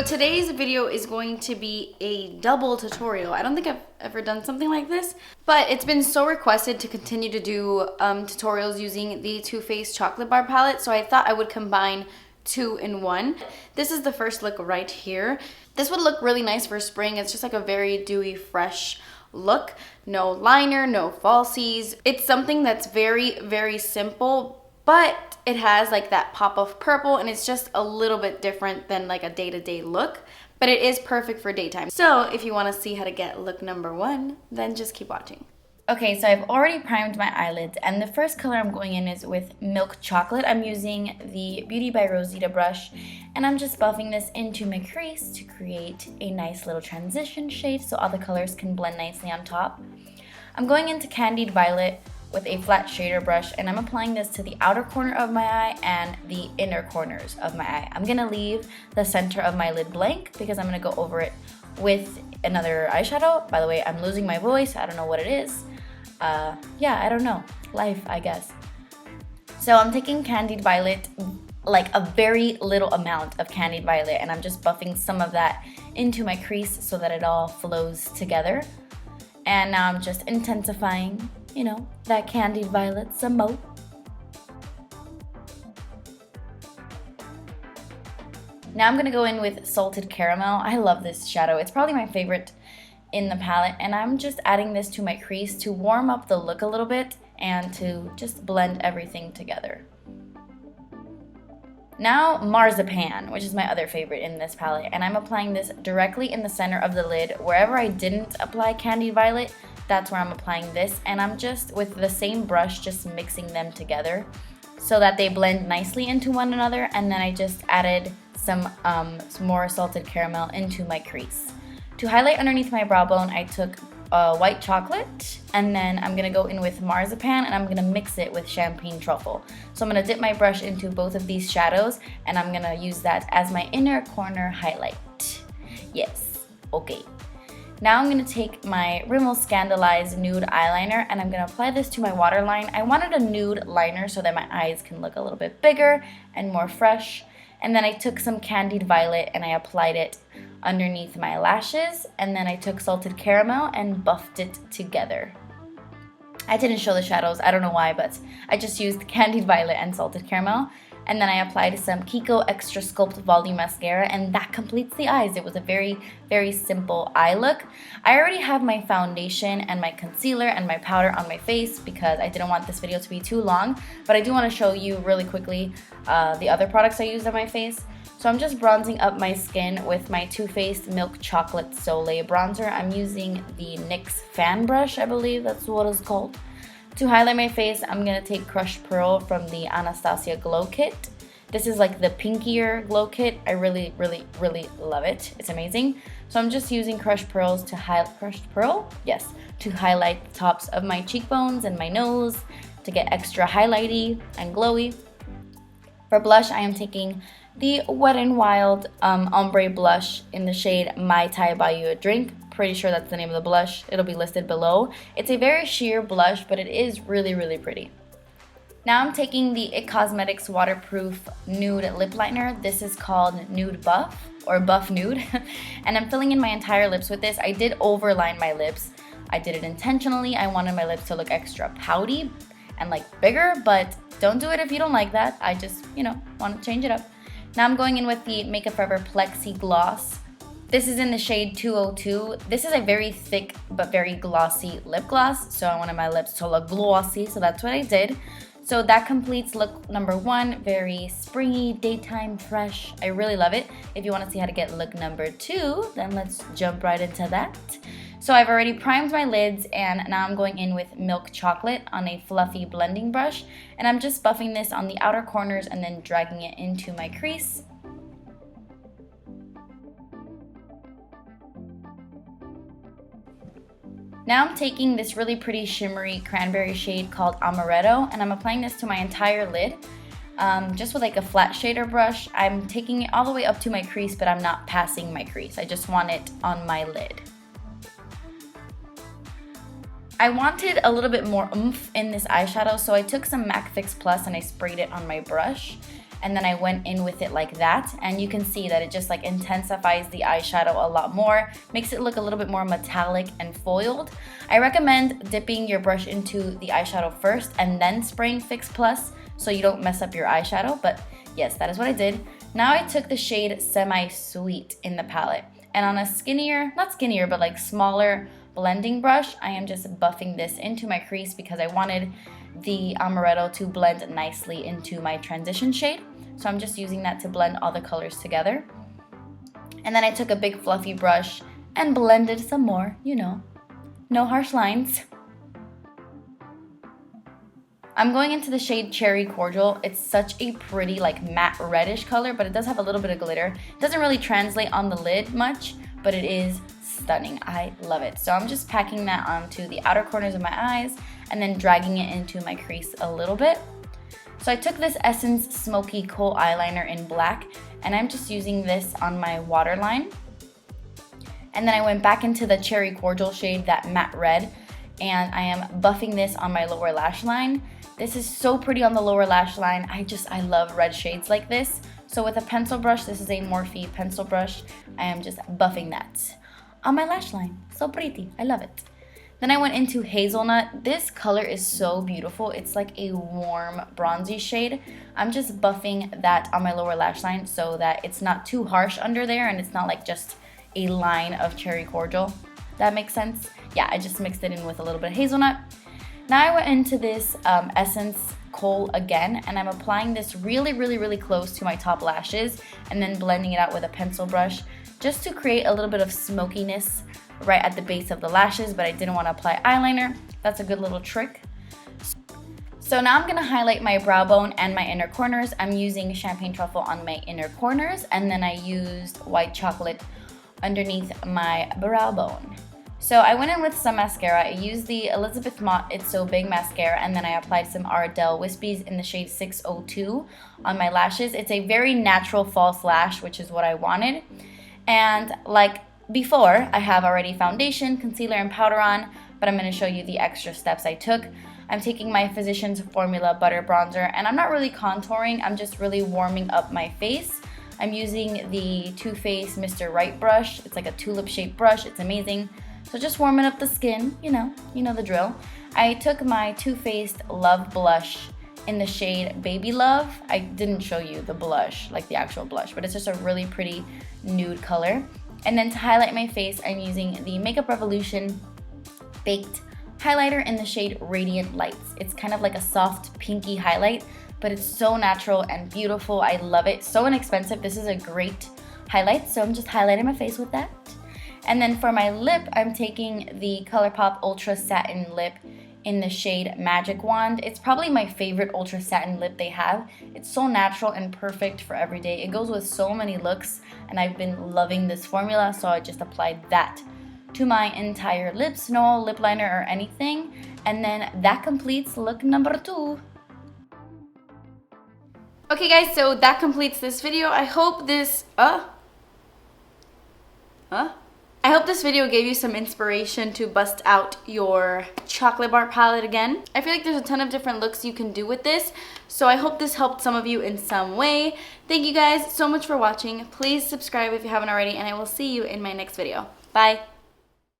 today's video is going to be a double tutorial. I don't think I've ever done something like this, but it's been so requested to continue to do tutorials using the Too Faced Chocolate Bar palette, so I thought I would combine two in one. This is the first look right here. This would look really nice for spring. It's just like a very dewy, fresh look. No liner, no falsies. It's something that's very, very simple, but it has like that pop of purple, and it's just a little bit different than like a day-to-day look, but it is perfect for daytime. So if you want to see how to get look number one, then just keep watching. Okay, so I've already primed my eyelids, and the first color I'm going in is with Milk Chocolate. I'm using the Beauty by Rosita brush, and I'm just buffing this into my crease to create a nice little transition shade so all the colors can blend nicely on top. I'm going into Candied Violet with a flat shader brush, and I'm applying this to the outer corner of my eye and the inner corners of my eye. I'm gonna leave the center of my lid blank because I'm gonna go over it with another eyeshadow. By the way, I'm losing my voice. I don't know what it is. Yeah, I don't know. Life, I guess. So I'm taking Candied Violet, like a very little amount of Candied Violet, and I'm just buffing some of that into my crease so that it all flows together. And now I'm just intensifying, you know, that Candied Violet some more. Now I'm gonna go in with Salted Caramel. I love this shadow. It's probably my favorite in the palette, and I'm just adding this to my crease to warm up the look a little bit and to just blend everything together. Now Marzipan, which is my other favorite in this palette, and I'm applying this directly in the center of the lid. Wherever I didn't apply Candied Violet, that's where I'm applying this, and I'm just, with the same brush, just mixing them together so that they blend nicely into one another, and then I just added some more Salted Caramel into my crease. To highlight underneath my brow bone, I took white chocolate, and then I'm gonna go in with Marzipan, and I'm gonna mix it with Champagne Truffle. So I'm gonna dip my brush into both of these shadows, and I'm gonna use that as my inner corner highlight. Yes, okay. Now I'm gonna take my Rimmel Scandalized Nude Eyeliner, and I'm gonna apply this to my waterline. I wanted a nude liner so that my eyes can look a little bit bigger and more fresh. And then I took some Candied Violet and I applied it underneath my lashes, and then I took Salted Caramel and buffed it together. I didn't show the shadows, I don't know why, but I just used Candied Violet and Salted Caramel, and then I applied some Kiko Extra Sculpt Volume Mascara, and that completes the eyes. It was a very, very simple eye look. I already have my foundation and my concealer and my powder on my face because I didn't want this video to be too long, but I do want to show you really quickly the other products I used on my face. So I'm just bronzing up my skin with my Too Faced Milk Chocolate Soleil bronzer. I'm using the NYX fan brush, I believe that's what it's called. To highlight my face, I'm going to take Crushed Pearl from the Anastasia Glow Kit. This is like the pinkier glow kit. I really, really, really love it. It's amazing. So I'm just using Crushed Pearls to highlight, to highlight the tops of my cheekbones and my nose to get extra highlighty and glowy. For blush, I am taking the Wet n Wild Ombre blush in the shade Mai Tai Buy You a Drink. Pretty sure that's the name of the blush. It'll be listed below. It's a very sheer blush, but it is really, really pretty. Now I'm taking the IT Cosmetics Waterproof Nude Lip Liner. This is called Nude Buff, or Buff Nude. And I'm filling in my entire lips with this. I did overline my lips. I did it intentionally. I wanted my lips to look extra pouty and like bigger, but don't do it if you don't like that. I just, you know, want to change it up. Now I'm going in with the Makeup Forever Plexi Gloss. This is in the shade 202. This is a very thick but very glossy lip gloss, so I wanted my lips to look glossy, so that's what I did. So that completes look number one. Very springy, daytime, fresh. I really love it. If you want to see how to get look number two, then let's jump right into that. So I've already primed my lids, and now I'm going in with Milk Chocolate on a fluffy blending brush, and I'm just buffing this on the outer corners and then dragging it into my crease. Now I'm taking this really pretty shimmery cranberry shade called Amaretto, and I'm applying this to my entire lid. Just with like a flat shader brush. I'm taking it all the way up to my crease, but I'm not passing my crease. I just want it on my lid. I wanted a little bit more oomph in this eyeshadow, so I took some MAC Fix Plus and I sprayed it on my brush. and then I went in with it like that, and you can see that it just like intensifies the eyeshadow a lot more, makes it look a little bit more metallic and foiled. I recommend dipping your brush into the eyeshadow first and then spraying Fix Plus so you don't mess up your eyeshadow, but yes, that is what I did. Now I took the shade Semi Sweet in the palette, and on a skinnier, not skinnier, but like smaller blending brush, I am just buffing this into my crease because I wanted the amaretto to blend nicely into my transition shade. So I'm just using that to blend all the colors together. And then I took a big fluffy brush and blended some more, you know, no harsh lines. I'm going into the shade Cherry Cordial. It's such a pretty like matte reddish color, but it does have a little bit of glitter. It doesn't really translate on the lid much, but it is stunning. I love it. So I'm just packing that onto the outer corners of my eyes and then dragging it into my crease a little bit. So I took this Essence Smoky Khol eyeliner in black, and I'm just using this on my waterline. And then I went back into the Cherry Cordial shade, that matte red, and I am buffing this on my lower lash line. This is so pretty on the lower lash line. I love red shades like this. So with a pencil brush, this is a Morphe pencil brush, I am just buffing that on my lash line. So pretty, I love it. Then I went into Hazelnut. This color is so beautiful. It's like a warm bronzy shade. I'm just buffing that on my lower lash line so that it's not too harsh under there and it's not like just a line of Cherry Cordial. That makes sense? Yeah, I just mixed it in with a little bit of Hazelnut. Now I went into this Essence Khol again, and I'm applying this really close to my top lashes and then blending it out with a pencil brush just to create a little bit of smokiness right at the base of the lashes, but I didn't want to apply eyeliner. That's a good little trick. So now I'm going to highlight my brow bone and my inner corners. I'm using Champagne Truffle on my inner corners, and then I used white chocolate underneath my brow bone. So I went in with some mascara. I used the Elizabeth Mott It's So Big mascara, and then I applied some Ardell Whispies in the shade 602 on my lashes. It's a very natural false lash, which is what I wanted. And like before, I have already foundation, concealer, and powder on, but I'm going to show you the extra steps I took. I'm taking my Physicians Formula Butter Bronzer, and I'm not really contouring. I'm just really warming up my face. I'm using the Too Faced Mr. Right brush. It's like a tulip-shaped brush. It's amazing. So just warming up the skin, you know the drill. I took my Too Faced Love Blush in the shade Baby Love. I didn't show you the blush, like the actual blush, but it's just a really pretty nude color. And then to highlight my face, I'm using the Makeup Revolution Baked Highlighter in the shade Radiant Lights. It's kind of like a soft pinky highlight, but it's so natural and beautiful. I love it. So inexpensive. This is a great highlight, so I'm just highlighting my face with that. And then for my lip, I'm taking the ColourPop Ultra Satin Lip in the shade Magic Wand. It's probably my favorite Ultra Satin lip they have. It's so natural and perfect for every day. It goes with so many looks, and I've been loving this formula, so I just applied that to my entire lips. No lip liner or anything. And then that completes look number 2. Okay guys, so that completes this video. I hope this I hope this video gave you some inspiration to bust out your chocolate bar palette again. I feel like there's a ton of different looks you can do with this, so I hope this helped some of you in some way. Thank you guys so much for watching. Please subscribe if you haven't already, and I will see you in my next video. Bye!